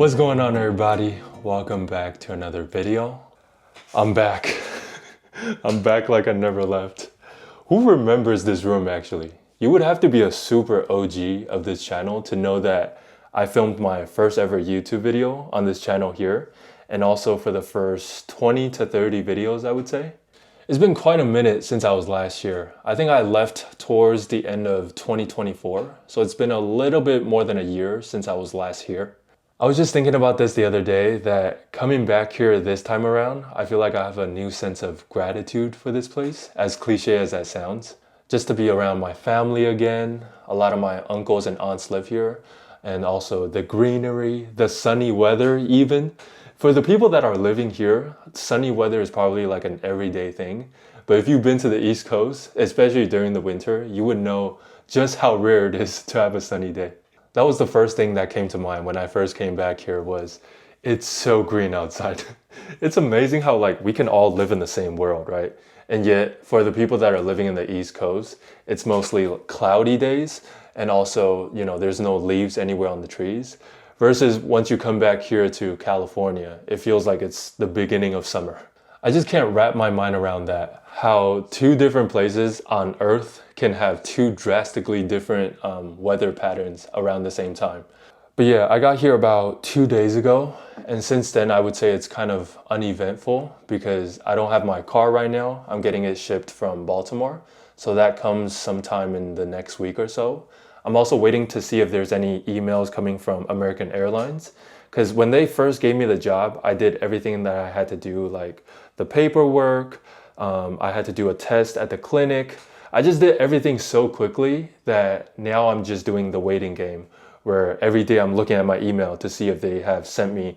What's going on, everybody? Welcome back to another video. I'm back. I'm back like I never left. Who remembers this room actually? You would have to be a super OG of this channel to know that I filmed my first ever YouTube video on this channel here, and also for the first 20 to 30 videos, I would say. It's been quite a minute since I was last here. I think I left towards the end of 2024, so it's been a little bit more than a year since I was last here. I was just thinking about this the other day, that coming back here this time around, I feel like I have a new sense of gratitude for this place, as cliche as that sounds. Just to be around my family again. A lot of my uncles and aunts live here, and also the greenery, the sunny weather even. For the people that are living here, sunny weather is probably like an everyday thing. But if you've been to the East Coast, especially during the winter, you would know just how rare it is to have a sunny day. That was the first thing that came to mind when I first came back here was, it's so green outside. It's amazing how like we can all live in the same world, right? And yet for the people that are living in the East Coast, it's mostly cloudy days, and also, there's no leaves anywhere on the trees. Versus once you come back here to California, it feels like it's the beginning of summer. I just can't wrap my mind around that, how two different places on Earth can have two drastically different weather patterns around the same time. But yeah, I got here about 2 days ago, and since then I would say it's kind of uneventful because I don't have my car right now. I'm getting it shipped from Baltimore, so that comes sometime in the next week or so. I'm also waiting to see if there's any emails coming from American Airlines, because when they first gave me the job, I did everything that I had to do, like the paperwork, I had to do a test at the clinic. I just did everything so quickly that now I'm just doing the waiting game, where every day I'm looking at my email to see if they have sent me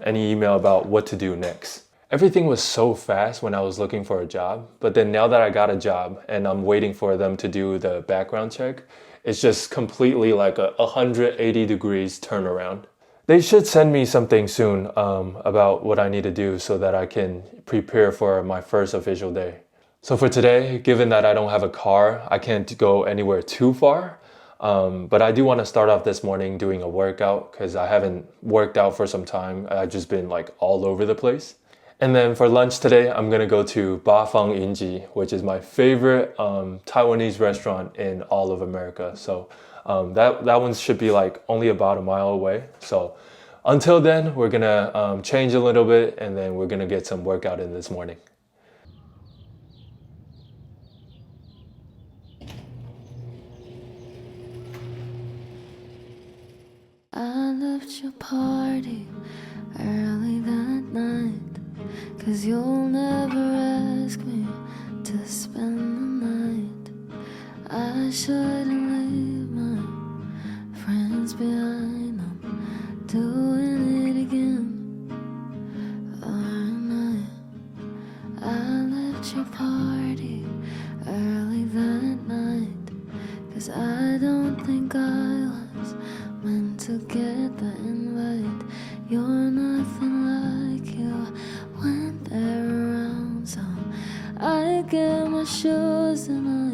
any email about what to do next. Everything was so fast when I was looking for a job, but then now that I got a job and I'm waiting for them to do the background check, it's just completely like a 180 degrees turnaround. They should send me something soon about what I need to do so that I can prepare for my first official day. So for today, given that I don't have a car, I can't go anywhere too far. But I do want to start off this morning doing a workout because I haven't worked out for some time. I've just been like all over the place. And then for lunch today, I'm gonna go to Ba Fang Yinji, which is my favorite Taiwanese restaurant in all of America. So that one should be like only about a mile away. So until then, we're gonna change a little bit, and then we're gonna get some workout in this morning. I left your party early that night, 'cause you'll never ask me to spend the night. I shouldn't leave my friends behind, I'm doing it again. I left your party early that night, 'cause I don't think I was meant to get the invite. You're nothing like you when they're around, so I get my shoes and I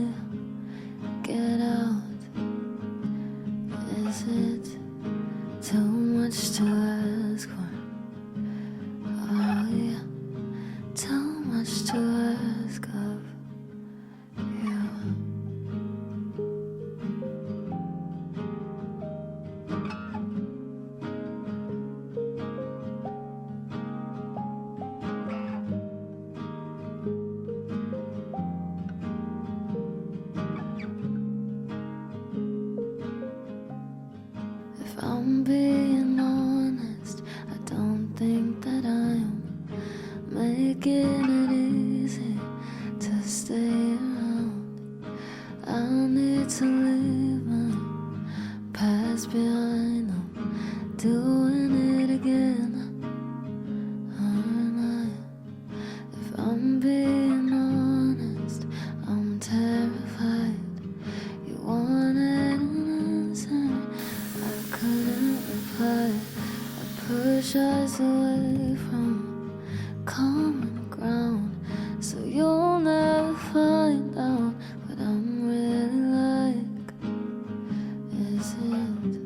get out. Is it too much to ask for? Oh yeah, too much to ask of you. If I'm being honest, I don't think that I'm making it easy to stay around. I need to leave my past behind, I'm doing it again. If I'm being honest, I'm terrified. You wanted an answer, I couldn't reply. I push us away from common ground, so you'll never find out what I'm really like. Is it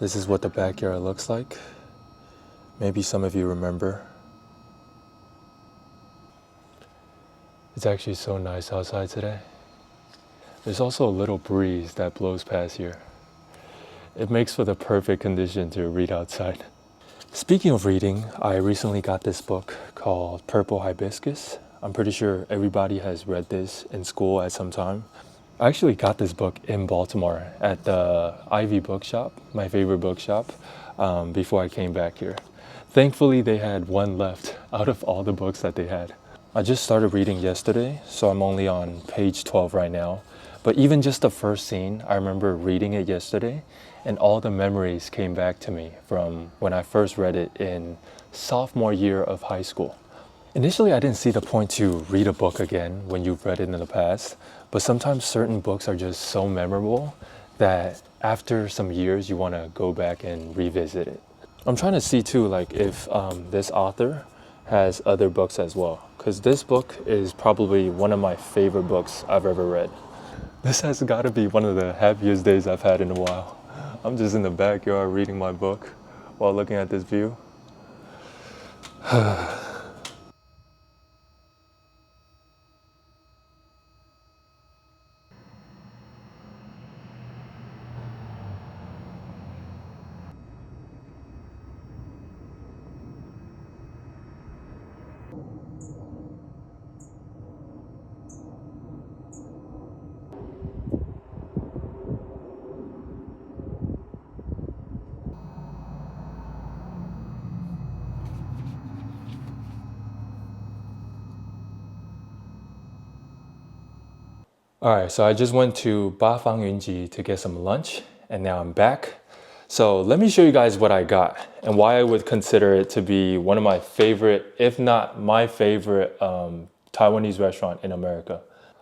This is what the backyard looks like. Maybe some of you remember. It's actually so nice outside today. There's also a little breeze that blows past here. It makes for the perfect condition to read outside. Speaking of reading, I recently got this book called Purple Hibiscus. I'm pretty sure everybody has read this in school at some time. I actually got this book in Baltimore at the Ivy Bookshop, my favorite bookshop, before I came back here. Thankfully, they had one left out of all the books that they had. I just started reading yesterday, so I'm only on page 12 right now. But even just the first scene, I remember reading it yesterday, and all the memories came back to me from when I first read it in sophomore year of high school. Initially, I didn't see the point to read a book again when you've read it in the past, but sometimes certain books are just so memorable that after some years, you want to go back and revisit it. I'm trying to see too, like if this author has other books as well, because this book is probably one of my favorite books I've ever read. This has got to be one of the happiest days I've had in a while. I'm just in the backyard reading my book while looking at this view. All right, so I just went to Bafang Yunji to get some lunch, and now I'm back. So let me show you guys what I got and why I would consider it to be one of my favorite, if not my favorite, Taiwanese restaurant in America.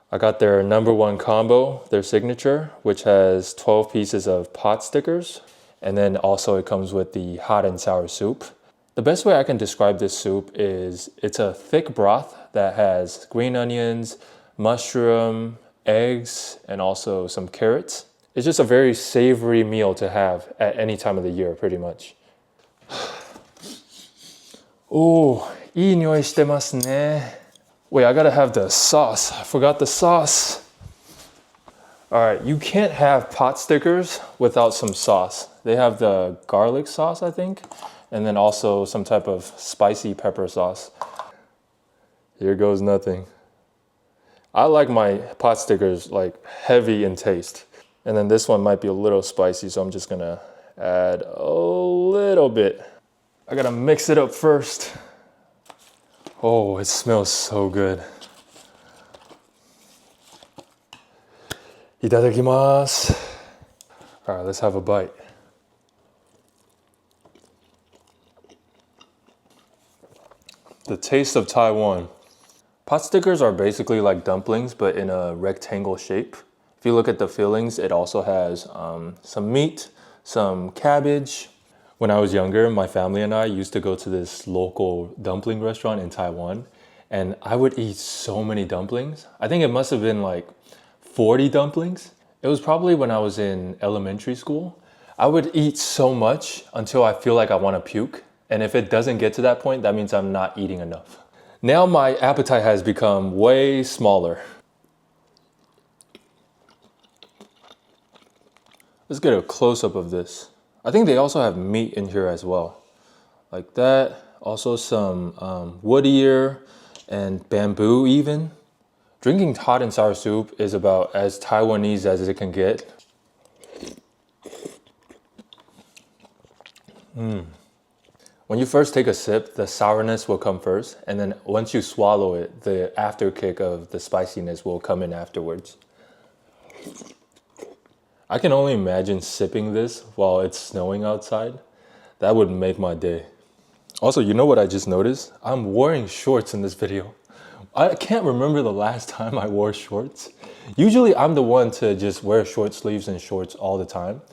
I got their #1 combo, their signature, which has 12 pieces of pot stickers. And then also it comes with the hot and sour soup. The best way I can describe this soup is it's a thick broth that has green onions, mushroom, eggs, and also some carrots. It's just a very savory meal to have at any time of the year, pretty much. Oh, いい匂いしてますね. Wait, I gotta have the sauce. I forgot the sauce. All right, you can't have pot stickers without some sauce. They have the garlic sauce, I think, and then also some type of spicy pepper sauce. Here goes nothing. I like my pot stickers like heavy in taste. And then this one might be a little spicy, so I'm just gonna add a little bit. I gotta mix it up first. Oh, it smells so good. Itadakimasu. All right, let's have a bite. The taste of Taiwan. Pot stickers are basically like dumplings, but in a rectangle shape. If you look at the fillings, it also has some meat, some cabbage. When I was younger, my family and I used to go to this local dumpling restaurant in Taiwan, and I would eat so many dumplings. I think it must have been like 40 dumplings. It was probably when I was in elementary school. I would eat so much until I feel like I want to puke. And if it doesn't get to that point, that means I'm not eating enough. Now my appetite has become way smaller. Let's get a close-up of this. I think they also have meat in here as well. Like that. Also some wood ear and bamboo even. Drinking hot and sour soup is about as Taiwanese as it can get. When you first take a sip, the sourness will come first, and then once you swallow it, the after kick of the spiciness will come in afterwards. I can only imagine sipping this while it's snowing outside. That would make my day. Also, you know what I just noticed? I'm wearing shorts in this video. I can't remember the last time I wore shorts. Usually I'm the one to just wear short sleeves and shorts all the time.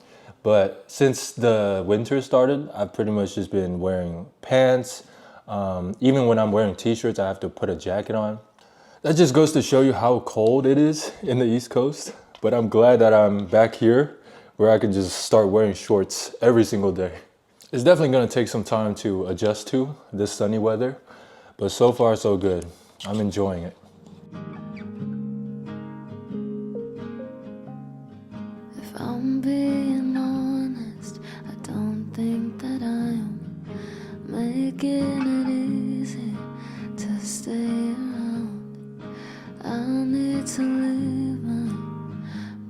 But since the winter started, I've pretty much just been wearing pants. Even when I'm wearing t-shirts, I have to put a jacket on. That just goes to show you how cold it is in the East Coast. But I'm glad that I'm back here where I can just start wearing shorts every single day. It's definitely gonna take some time to adjust to this sunny weather, but so far so good. I'm enjoying it. If I'm being honest, I don't think that I'm making it easy to stay around. I need to leave my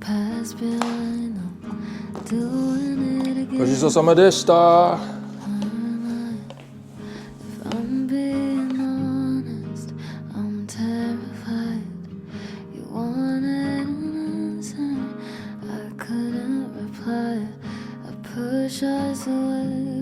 past behind. I'm doing it again. ごちそうさまでした。 If I'm being honest, I'm terrified. You wanted an answer, I couldn't reply. I push us away